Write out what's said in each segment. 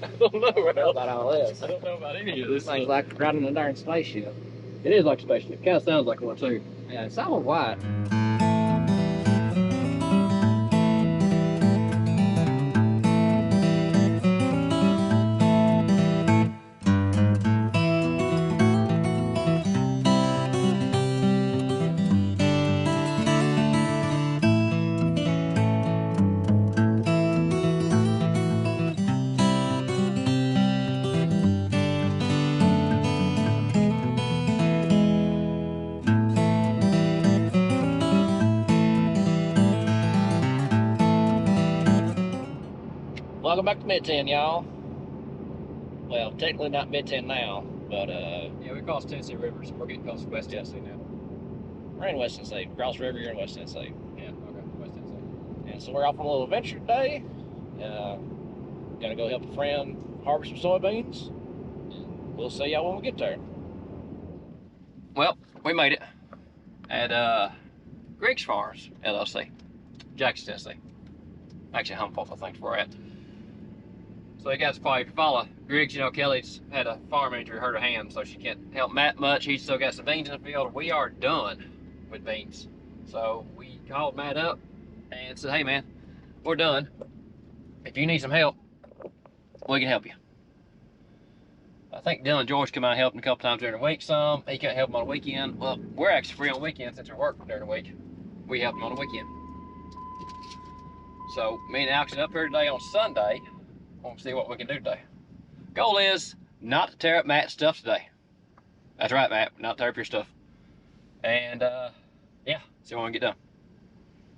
I don't know. I don't know about all this. I don't know about any of this. This thing's like riding a darn spaceship. It is like a spaceship. It kind of sounds like one too. Yeah, it's all white. Welcome back to Mid-10, y'all. Well, technically not Mid-10 now, but Yeah, we crossed Tennessee River, so we're getting close to West Tennessee now. we're in West Tennessee. Cross the river, you're in West Tennessee. Yeah, okay, West Tennessee. And so we're off on a little adventure today. Gonna go help a friend harvest some soybeans. We'll see y'all when we get there. Well, we made it at Griggs Farms LLC, Jackson, Tennessee. Actually, Humboldt, I think, is where we're at. So you guys probably follow Griggs. You know, Kelly's had a farm injury, hurt her hand, so she can't help Matt much. He's still got some beans in the field. We are done with beans. So we called Matt up and said, hey man, we're done. If you need some help, we can help you. I think Dylan and George come out and helped him a couple times during the week some. He can't help him on the weekend. Well, we're actually free on the weekend since we work during the week. We help him on the weekend. So me and Alex are up here today on Sunday. Want to see what we can do today. Goal is not to tear up Matt's stuff today. That's right, Matt, not tear up your stuff. And yeah, see what we can get done.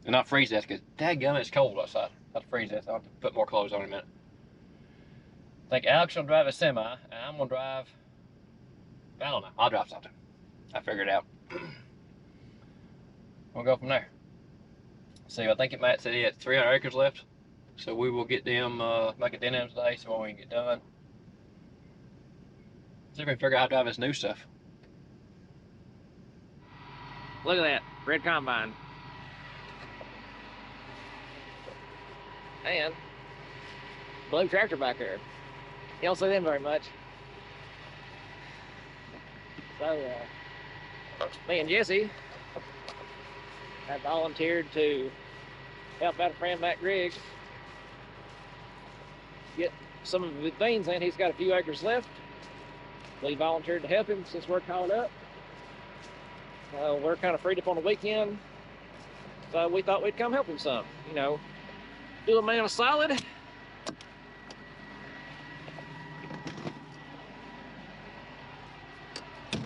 And not freeze that, because dadgummit, it's cold outside. Not to freeze that, so I'll have to put more clothes on in a minute. I think Alex will drive a semi, and I'm gonna drive, I don't know, I'll drive something. I figured it out. We'll go from there. See, I think Matt said he had 300 acres left. So we will get them, make a dent in today so we can get done. See if we can figure out how to drive this new stuff. Look at that, red combine. And blue tractor back there. You don't see them very much. So, me and Jesse have volunteered to help out a friend, Matt Griggs, get some of his beans in. He's got a few acres left. We volunteered to help him since we're caught up. We're kind of freed up on the weekend, so we thought we'd come help him some. You know, do a man a solid.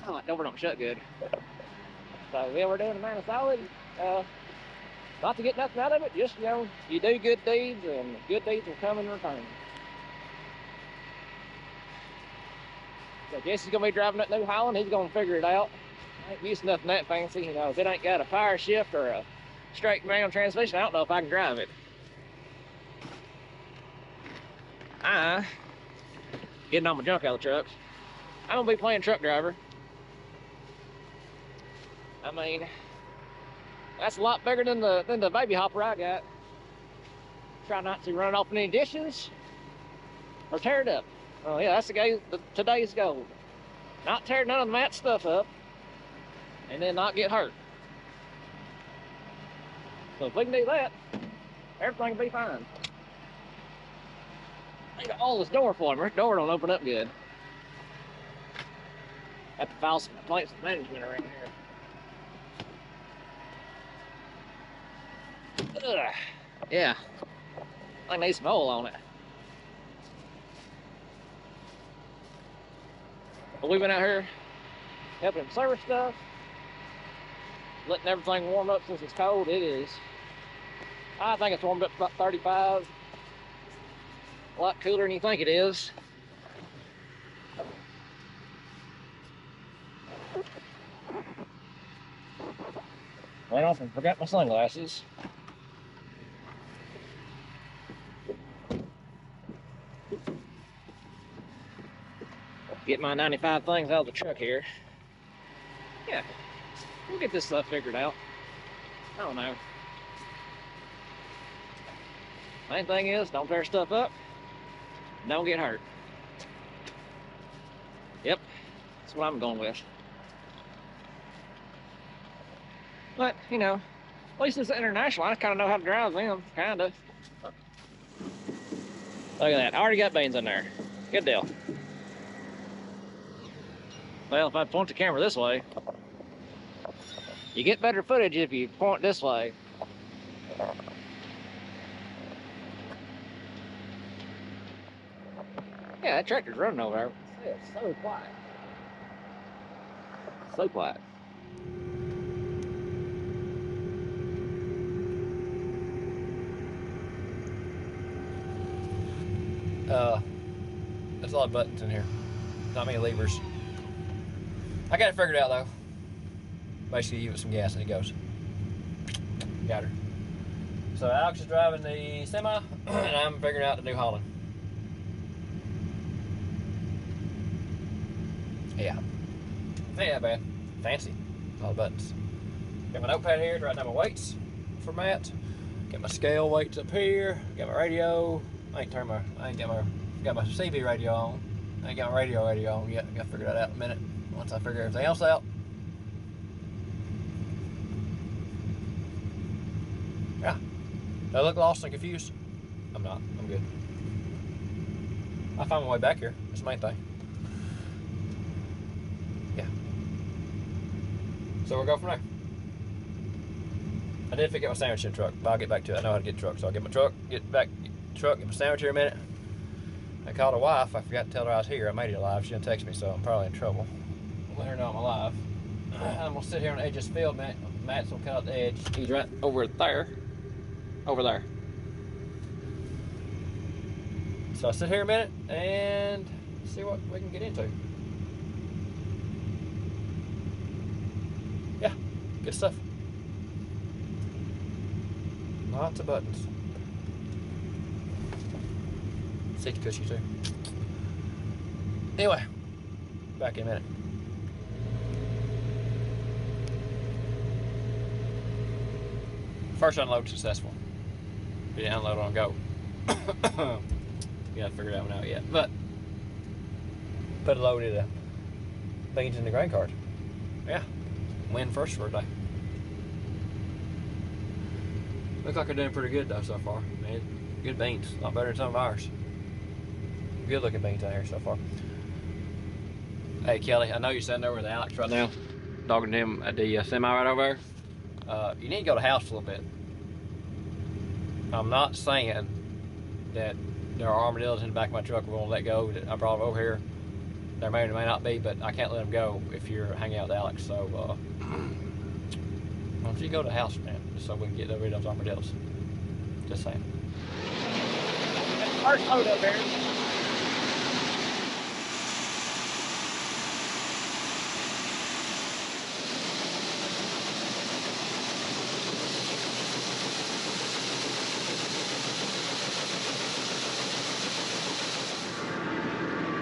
Oh, that door don't shut good. So yeah, we're doing a man a solid. Not to get nothing out of it, just, you know, you do good deeds and good deeds will come in return. So Jesse's gonna be driving that new Holland. He's gonna figure it out. I ain't used to nothing that fancy, you know. If it ain't got a power shift or a straight manual transmission, I don't know if I can drive it. Getting all my junk out of the trucks. I'm gonna be playing truck driver. I mean, that's a lot bigger than the baby hopper I got. Try not to run off any dishes or tear it up. Oh yeah, that's today's goal. Not tear none of Matt's stuff up and then not get hurt. So if we can do that, everything will be fine. I need to hold this door for him. This door don't open up good. Have to file some complaints with management around here. Ugh. Yeah, I need some oil on it. But we've been out here helping him service stuff, letting everything warm up since it's cold. It is, I think it's warmed up to about 35. A lot cooler than you think it is. Went off and forgot my sunglasses. Get my 95 things out of the truck here. Yeah, we'll get this stuff figured out. I don't know. Main thing is, don't tear stuff up. Don't get hurt. Yep, that's what I'm going with. But, you know, at least it's international. I kind of know how to drive them, kind of. Look at that. I already got beans in there. Good deal. Well, if I point the camera this way, you get better footage if you point this way. Yeah, that tractor's running over there. It's so quiet. So quiet. There's a lot of buttons in here. Not many levers. I got it figured out though. Basically, you give it some gas and it goes. Got her. So Alex is driving the semi, and I'm figuring out the New Holland. Yeah. Ain't that bad. Fancy. All the buttons. Got my notepad here to write down my weights for Matt. Got my scale weights up here. Got my radio. I ain't got my CB radio on. I ain't got my radio on yet. I gotta figure that out in a minute. Once I figure everything else out. Yeah. Do I look lost and confused? I'm not. I'm good. I found my way back here. That's the main thing. Yeah. So we'll go from there. I did figure out my sandwich in the truck, but I'll get back to it. I know how to get the truck, so I'll get my truck, get back, get the truck, get my sandwich here in a minute. I called a wife. I forgot to tell her I was here. I made it alive. She didn't text me, so I'm probably in trouble. I'll let her know I'm alive. I'm gonna sit here on the edge of this field, man. Matt's gonna cut out the edge. He's right over there. Over there. So I'll sit here a minute and see what we can get into. Yeah, good stuff. Lots of buttons. Seat cushy too. Anyway, back in a minute. First unload successful. We didn't unload on go. You haven't figured that one out yet. But put a load of the beans in the grain cart. Yeah. Win first for a day. Looks like they're doing pretty good though so far. Man, good beans. A lot better than some of ours. Good looking beans out here so far. Hey Kelly, I know you're sitting over with Alex right now, dogging him at the semi right over there. You need to go to the house a little bit. I'm not saying that there are armadillos in the back of my truck we're gonna let go that I brought over here. There may or may not be, but I can't let them go if you're hanging out with Alex. So why don't you go to the house, man, just so we can get rid of those armadillos. Just saying. First load up there.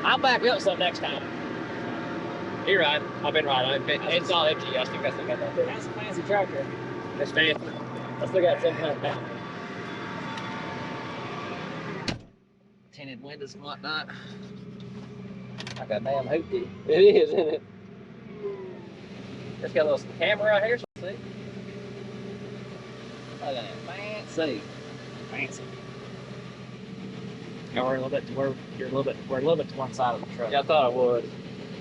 I'll back up some next time. You're right. I've been right. It's all empty. I still got that there. That's a fancy tractor. It's fancy. I still got 700 pounds. Tinted windows and whatnot. Like a damn hoopty. It is, isn't it? It's got a little camera right here, so see? Look at that. Fancy. Fancy. Now we're a little bit to where we're a little bit to one side of the truck. Yeah, I thought I would.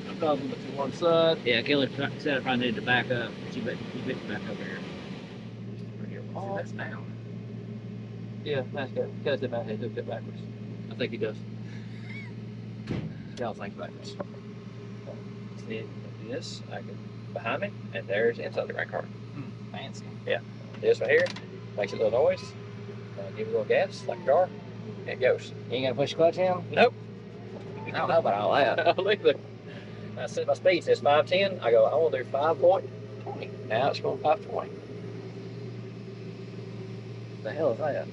I'm probably a little bit to one side. Yeah, Kelly said if I needed to back up, but you picked back up here. Oh, that's now. Yeah, that's good. Kelly said my head hooked it backwards. I think he does. Y'all think backwards. See this? I can behind me, and there's inside the right car. Fancy. Yeah. This right here makes a little noise. Give it a little gas, like a car. It goes. You ain't gonna push the clutch in? Nope. I don't know about all that. Look. I set my speed, says 510. I go, I want to do 5.20. Now it's going 520. The hell is that?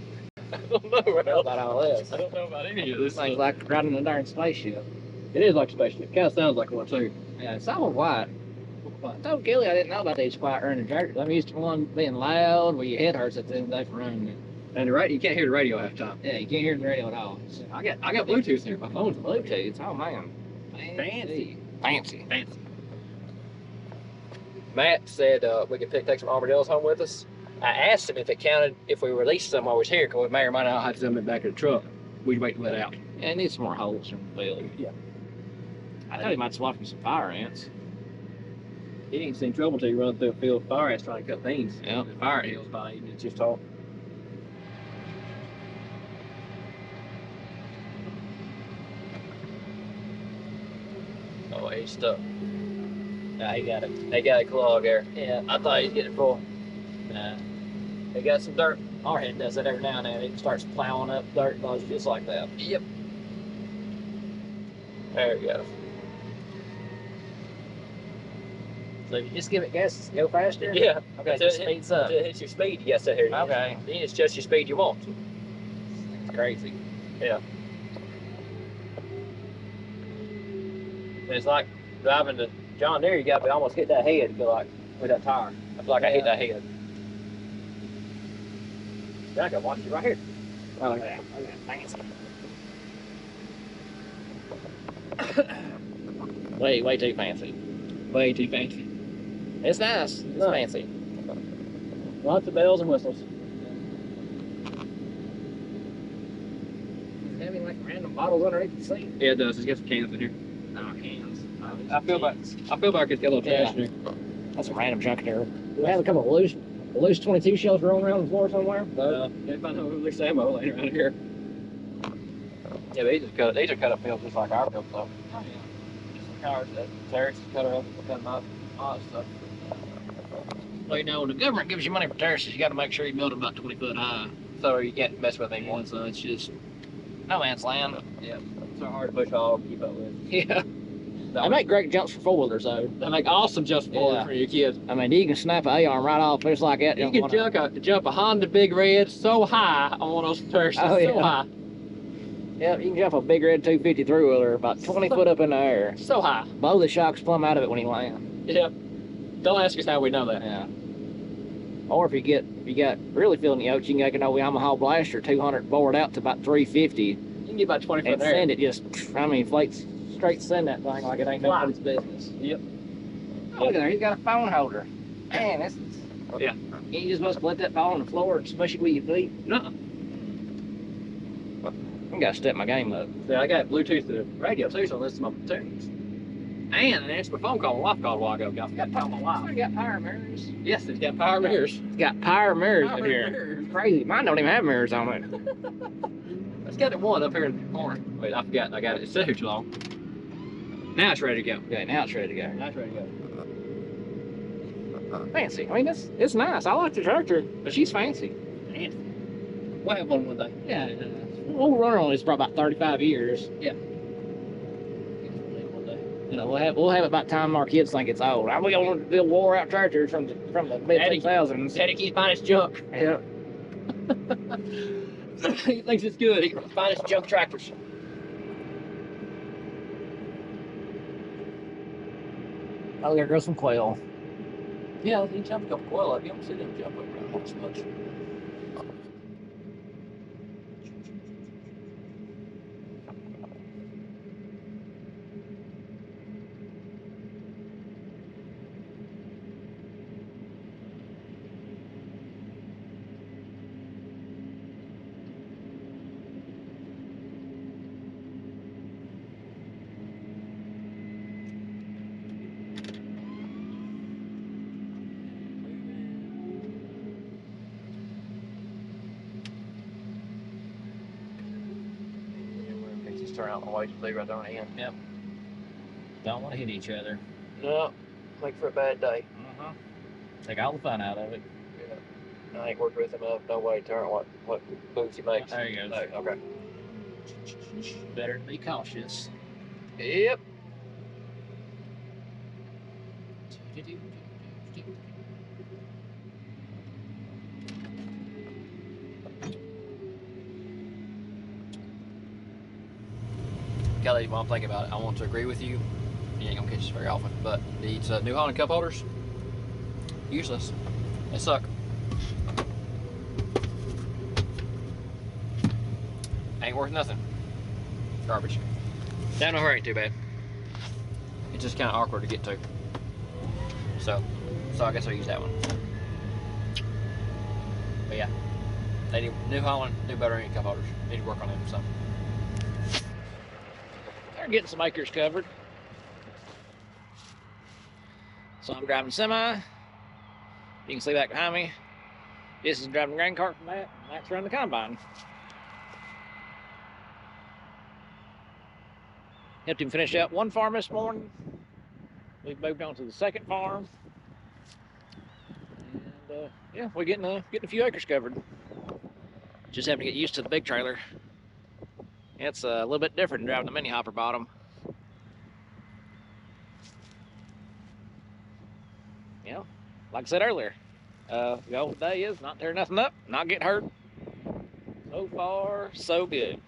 I don't know I don't know about all this. I don't know about any of this. This thing's like riding a darn spaceship. It is like a spaceship. It kind of sounds like one too. Yeah, it's all quiet. I told Kelly I didn't know about these quiet running tractors. I'm used to one being loud where your head hurts at the end of the day for running it. And the radio, you can't hear the radio half the time. Yeah, you can't hear the radio at all. I got Bluetooth here. My phone's Bluetooth. Oh man. fancy. Fancy. Fancy. Matt said we could take some armadillos home with us. I asked him if it counted if we released some while we was here, because we may or may not I'll have to send them back to the truck. We'd wait to let out. Yeah, it needs some more holes from the field. Yeah. I thought he might swap him some fire ants. He ain't seen trouble until you run through a field of fire ants trying to cut beans. Yeah. The fire hills by eating it's just talk. Oh, he's stuck. Nah, he got it. They got a clog there. Yeah, I thought he was getting full. Nah. They got some dirt. Our head does that every now and then. It starts plowing up dirt bugs just like that. Yep. There we go. So if you just give it gas, does it go faster? Yeah. Okay, it just speeds up. It hits your speed, you got to sit here. Okay. Then it's just your speed you want. It's crazy. Yeah. It's like driving the John Deere, you got to almost hit that head, I feel like, with that tire. I feel like I hit that head. Yeah, I can watch it right here. Oh, yeah. Fancy. way too fancy. Way too fancy. It's nice. It's fancy. Lots of bells and whistles. It's having like random bottles underneath the seat. Yeah, it does. It's got some cans in here. No, cans. I feel like it's got a little trash in here. That's some random junk in there. Do we have a couple of loose 22 shells rolling around the floor somewhere? If I know loose ammo laying around here. Yeah, but these are cut up fields just like our fields, though. Oh, yeah. Just like ours, that terraces cut her up, cut them up, all that stuff. Well, you know, when the government gives you money for terraces, you got to make sure you build them about 20 foot high. So you can't mess with anyone. So it's just no man's land. Yeah. It's so hard to push hog to keep up with. Yeah. They make great jumps for four-wheelers, though. They make awesome jumps for your kids. I mean, you can snap an A-arm right off just like that. You can jump a Honda Big Red so high on one of those terraces, so high. Yeah, you can jump a Big Red 250 through-wheeler about 20 foot up in the air. So high. Blow the shocks plumb out of it when you land. Yeah. Don't ask us how we know that. Yeah. Or if you got really feeling the oats, you can take an old Yamaha Blaster 200 bored out to about 350. You can get about 20 foot and there. Send it just, floats straight send that thing like it ain't nobody's business. Yep. Oh, look at there, he's got a phone holder. Man, this is... Yeah. You just must let that fall on the floor and smush it with your feet. No. I gotta step my game up. Yeah, I got Bluetooth to the radio too, so I listen to my tunes. And answer my phone call. My wife called a while ago. I forgot to tell my wife. It's got power mirrors. Yes, it's got power mirrors. It's got power mirrors in here. It's crazy. Mine don't even have mirrors on it. It's got the one up here in the corner. Wait, I forgot. I got it. It sat here too long. Now it's ready to go. Yeah, now it's ready to go. Now it's ready to go. Fancy. I mean, it's nice. I like the tractor, but she's fancy. Fancy. We'll have one day. Yeah. We'll run her on this for about 35 years. Yeah. You know, we'll have it by the time our kids think it's old. We gonna do wore out tractors from the mid 2000s. Daddy keeps finding his junk. Yeah. He thinks it's good. He can find his junk tractors. Oh, there goes some quail. Yeah, he jumped a couple quail up. You don't see them jump up around this much. Turn out the way to be right there on the end. Yep. Don't want to hit each other. No, make for a bad day. Take all the fun out of it. Yeah. I ain't worked with him enough. No way to turn what moves he makes. There you go. No, okay. Better be cautious. Yep. Kelly, while I'm thinking about it, I want to agree with you. You ain't gonna catch this very often, but these New Holland cup holders, useless. They suck. Ain't worth nothing. Garbage. Down over ain't too bad. It's just kind of awkward to get to. So I guess I'll use that one. But yeah, they need New Holland, do better in cup holders. Need to work on them some. They're getting some acres covered. So I'm driving semi. You can see that behind me. This is driving the grain cart from Matt, and Matt's running the combine. Helped him finish out one farm this morning. We've moved on to the second farm. And yeah, we're getting a few acres covered. Just having to get used to the big trailer. It's a little bit different than driving the mini hopper bottom. You know, like I said earlier, the goal today is not tear nothing up, not get hurt. So far, so good.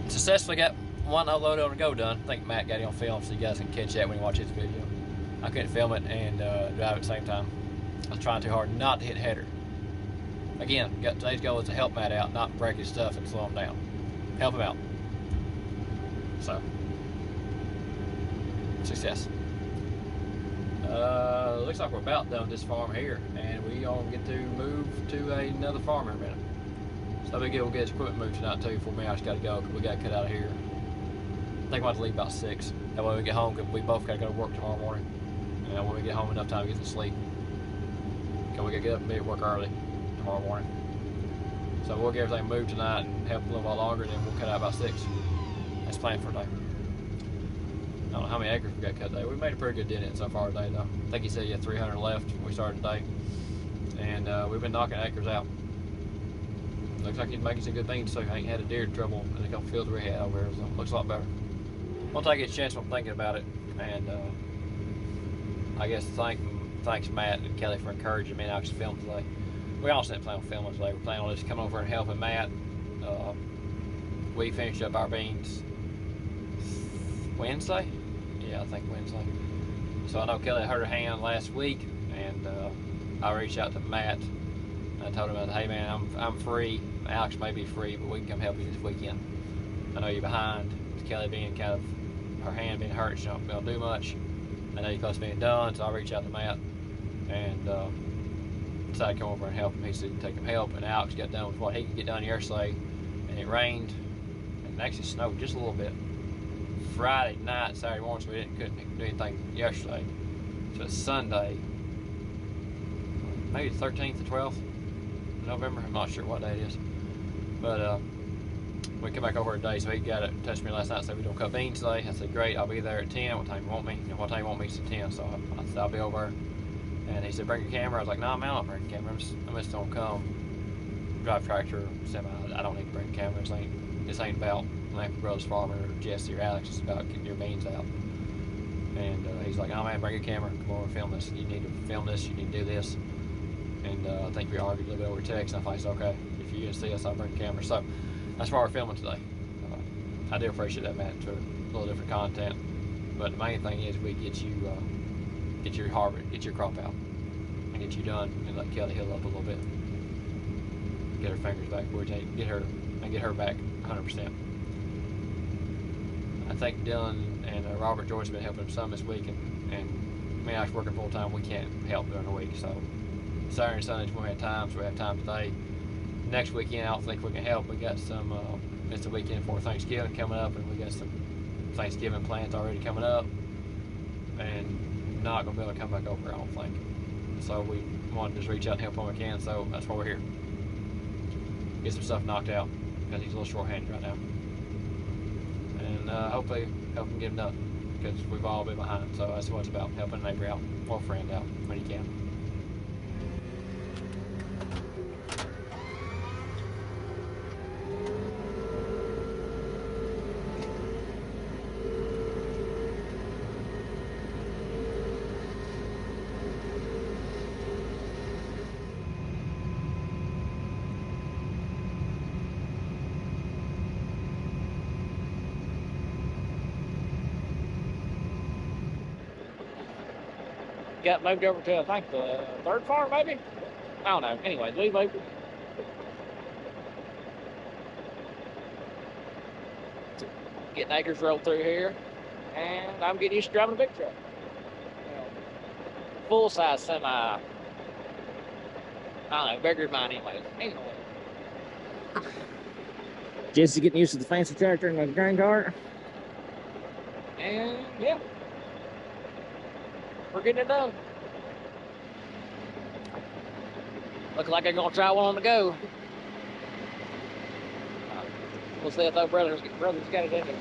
Successfully got one upload on the go done. I think Matt got it on film so you guys can catch that when you watch his video. I couldn't film it and drive at the same time. I was trying too hard not to hit header. Again, today's goal is to help Matt out, not break his stuff and slow him down. Help him out. So, success. Looks like we're about done with this farm here, and we all get to move to another farm in a minute. So we will get his equipment moved tonight too. For me, I just got to go because we got to cut out of here. I think we'll have to leave about 6. That way we get home because we both got to go to work tomorrow morning. And when we get home, enough time to get to sleep. Because we got to get up and be at work early tomorrow morning. So we'll get everything moved tonight and help a little while longer, and then we'll cut out about 6. That's planned for today. I don't know how many acres we got cut today. We made a pretty good dent in it so far today, though. I think he said he had 300 left when we started today. And we've been knocking acres out. Looks like he's making some good things, so I ain't had a deer trouble in a couple fields we had over here, so it looks a lot better. Once I get a chance, I'm thinking about it, and I guess thanks Matt and Kelly for encouraging me to actually film today. We also didn't plan on filming today. We're planning on just coming over and helping Matt. We finished up our beans Wednesday? Yeah, I think Wednesday. So I know Kelly hurt her hand last week, and I reached out to Matt. I told him, hey man, I'm free. Alex may be free, but we can come help you this weekend. I know you're behind. With Kelly being kind of, her hand being hurt, she don't be able to do much. I know you're close to being done, so I reached out to Matt and decided to come over and help him. He said he'd take him help, and Alex got done with what he could get done yesterday, and it rained, and it actually snowed just a little bit. Friday night, Saturday morning, so we couldn't do anything yesterday. So it's Sunday, maybe the 13th or 12th. November, I'm not sure what day it is, but we come back over today, so he got it, touched me last night, said we don't cut beans today. I said great, I'll be there at 10. What time you want me? And what time you want me? It's at 10. So I said I'll be over, and he said bring your camera. I was like, no, man, I don't bring a camera. I'm just gonna come drive tractor, semi. I don't need to bring a camera. This ain't about Lampley Brothers Farming or Jesse or Alex. It's about getting your beans out. And he's like, oh man, bring your camera, come over and film this. You need to film this. You need to do this. And I think we argued a little bit over text, and I said, okay, if you're going to see us, I'll bring the camera. So that's why we're filming today. I do appreciate that, Matt, for a little different content. But the main thing is we get you, get your harvest, get your crop out, and get you done, and let Kelly heal up a little bit. Get her fingers back, get her back 100%. I think Dylan and Robert George have been helping him some this week, and me and I working full time, we can't help during the week, so Saturday and Sundays when we have time, so we have time today. Next weekend, I don't think we can help. We got some, it's the weekend before Thanksgiving coming up, and we got some Thanksgiving plans already coming up, and not gonna be able to come back over, I don't think. so we wanted to just reach out and help when we can. So that's why we're here. Get some stuff knocked out because he's a little short-handed right now, and hopefully help him get him done because we've all been behind. So that's what it's about, helping a neighbor out or a friend out when you can. Got moved over to, I think, the third farm, maybe? I don't know. Anyway, we moved. Getting acres rolled through here, and I'm getting used to driving a big truck. Full-size semi. I don't know, bigger than mine anyway. Jesse's getting used to the fancy tractor and the grain cart. And, yeah. We're getting it done. Looks like I'm gonna try one on the go. We'll see if those brothers got it in there.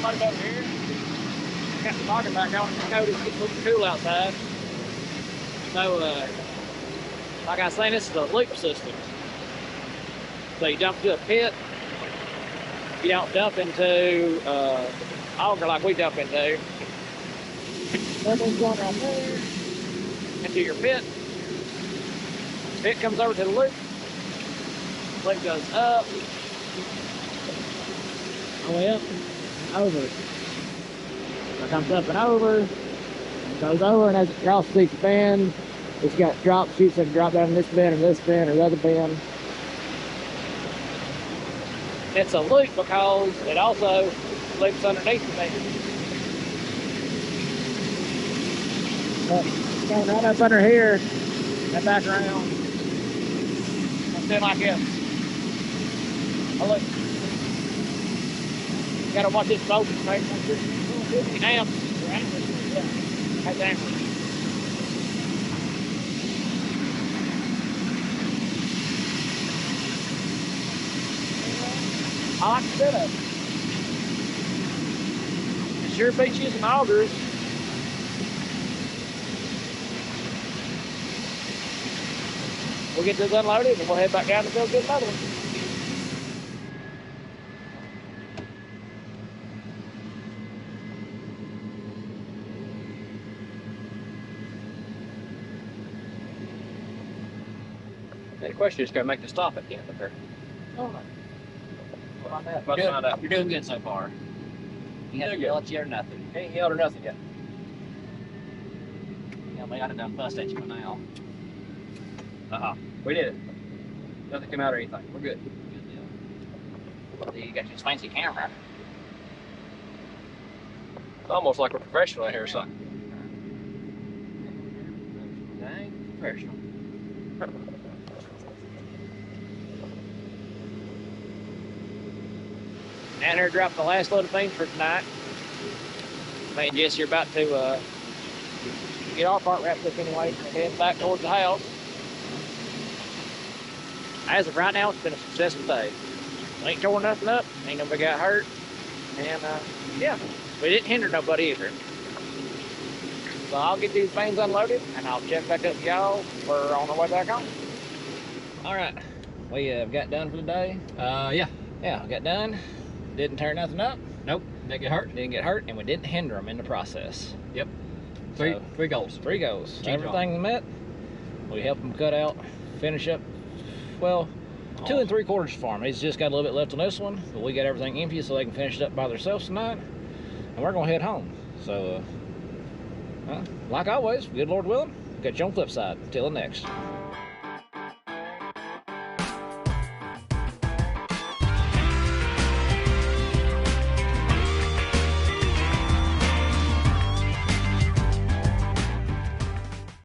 Load over here. Got the pocket back on. It's cold. It's looking cool outside. So, like I was saying, this is a loop system. So you dump into a pit. You don't dump into auger like we dump into. That one's going right there into your pit. Pit comes over to the loop. Loop goes up. All the way up. Over. It comes up and over, it goes over, and as it crosses each bend, it's got drop chutes that drop down in this bend or this bend or the other bend. It's a loop because it also loops underneath the bend. It's going right up under here and back around. Something like this. A loop. You gotta watch this voltage, right? 50 amps. Yeah, that's amperage. I like the setup. It sure beats using augers. We'll get this unloaded and we'll head back down and go get another one. The question is going to make the stop at the end of her. Oh, no. Well, on that, You're good. Find out. You're doing good so far. You haven't yelled at you or nothing. He ain't yelled or nothing yet. Yeah, we got it done fussed at you now. We did it. Nothing came out or anything. We're good. Good deal. You got your fancy camera. It's almost like we're professional in here or something. Dang, professional. Down here dropping the last load of beans for tonight. Me and Jesse are about to get our part wrapped up anyway and head back towards the house. As of right now, it's been a successful day. We ain't tore nothing up, ain't nobody got hurt, and yeah, we didn't hinder nobody either. So I'll get these beans unloaded and I'll check back up with y'all. We're on our way back home. All right, we got done for the day. Yeah, we got done. Didn't tear nothing up. Nope, didn't get hurt. Didn't get hurt, and we didn't hinder them in the process. Yep. So, Three goals. 3 goals. Change Everything met. We helped them cut out, finish up, well, 2 3/4 farm. He's just got a little bit left on this one, but we got everything empty so they can finish it up by themselves tonight. And we're gonna head home. So, like always, good Lord willing, catch you on the flip side. Till the next.